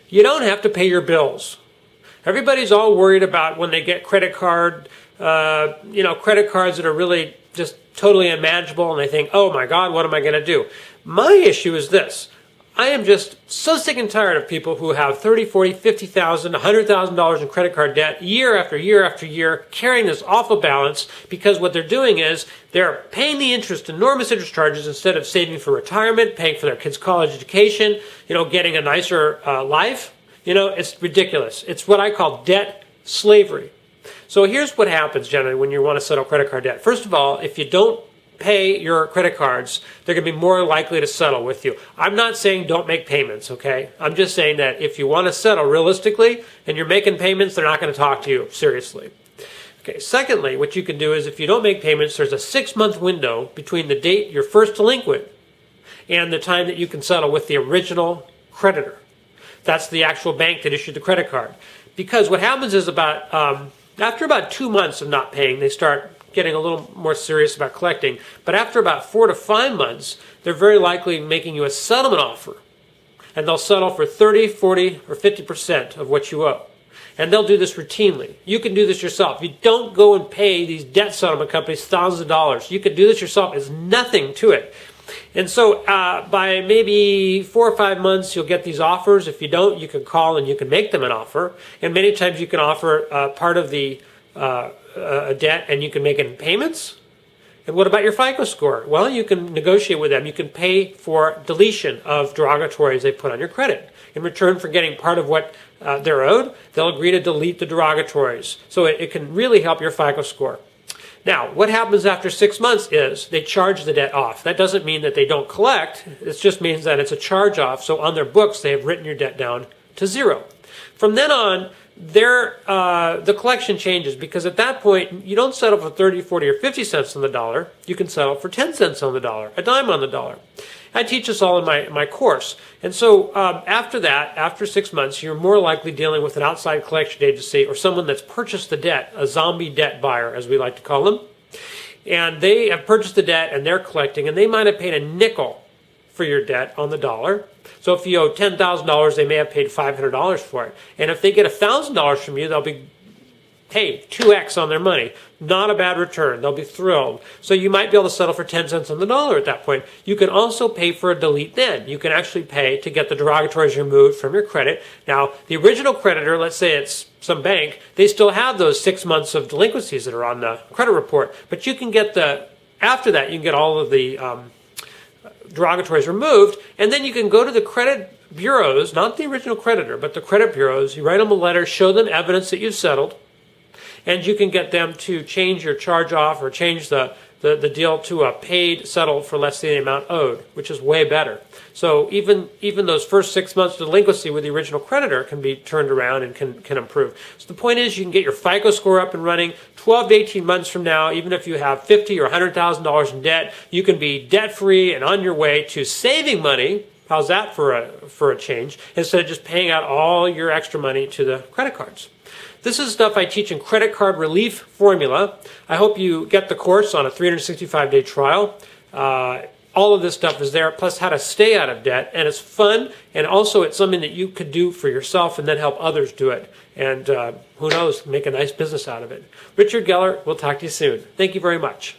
You don't have to pay your bills. Everybody's all worried about when they get credit cards that are really just totally unmanageable, and they think, oh my God, what am I going to do? My issue is this. I am just so sick and tired of people who have $30,000, $40,000, $50,000, $100,000 in credit card debt year after year after year, carrying this awful balance, because what they're doing is they're paying the interest, enormous interest charges, instead of saving for retirement, paying for their kids' college education, getting a nicer life. It's ridiculous. It's what I call debt slavery. So here's what happens generally when you want to settle credit card debt. First of all, if you don't pay your credit cards, they're going to be more likely to settle with you. I'm not saying don't make payments, okay? I'm just saying that if you want to settle realistically and you're making payments, they're not going to talk to you seriously. Okay, secondly, what you can do is if you don't make payments, there's a 6-month window between the date you're first delinquent and the time that you can settle with the original creditor. That's the actual bank that issued the credit card. Because what happens is after about 2 months of not paying, they start getting a little more serious about collecting. But after about 4 to 5 months, they're very likely making you a settlement offer. And they'll settle for 30, 40, or 50% of what you owe. And they'll do this routinely. You can do this yourself. You don't go and pay these debt settlement companies thousands of dollars. You can do this yourself. There's nothing to it. And so by maybe 4 or 5 months, you'll get these offers. If you don't, you can call and you can make them an offer. And many times you can offer part of the debt and you can make it in payments. And what about your FICO score? Well, you can negotiate with them. You can pay for deletion of derogatories they put on your credit. In return for getting part of what they're owed, they'll agree to delete the derogatories. So it can really help your FICO score. Now, what happens after 6 months is they charge the debt off. That doesn't mean that they don't collect. It just means that it's a charge off. So on their books, they have written your debt down to zero. From then on, the collection changes, because at that point, you don't settle for 30, 40, or 50 cents on the dollar. You can settle for 10 cents on the dollar, a dime on the dollar. I teach this all in my course. And so after that, after 6 months, you're more likely dealing with an outside collection agency or someone that's purchased the debt, a zombie debt buyer, as we like to call them. And they have purchased the debt and they're collecting, and they might have paid a nickel for your debt on the dollar. So if you owe $10,000, they may have paid $500 for it. And if they get $1,000 from you, they'll be paid 2x on their money. Not a bad return. They'll be thrilled. So you might be able to settle for 10 cents on the dollar at that point. You can also pay for a delete then. You can actually pay to get the derogatories removed from your credit. Now, the original creditor, let's say it's some bank, they still have those 6 months of delinquencies that are on the credit report. But you can get after that, you can get all of the derogatories removed, and then you can go to the credit bureaus, not the original creditor, but the credit bureaus. You write them a letter, show them evidence that you've settled, and you can get them to change your charge off or change the deal to a paid settled for less than the amount owed, which is way better. So even those first 6 months of delinquency with the original creditor can be turned around and can improve. So the point is, you can get your FICO score up and running 12 to 18 months from now. Even if you have $50,000 or $100,000 in debt, you can be debt-free and on your way to saving money. How's that for a change? Instead of just paying out all your extra money to the credit cards. This is stuff I teach in Credit Card Relief Formula. I hope you get the course on a 365-day trial. All of this stuff is there, plus how to stay out of debt. And it's fun, and also it's something that you could do for yourself and then help others do it. And who knows, make a nice business out of it. Richard Geller, we'll talk to you soon. Thank you very much.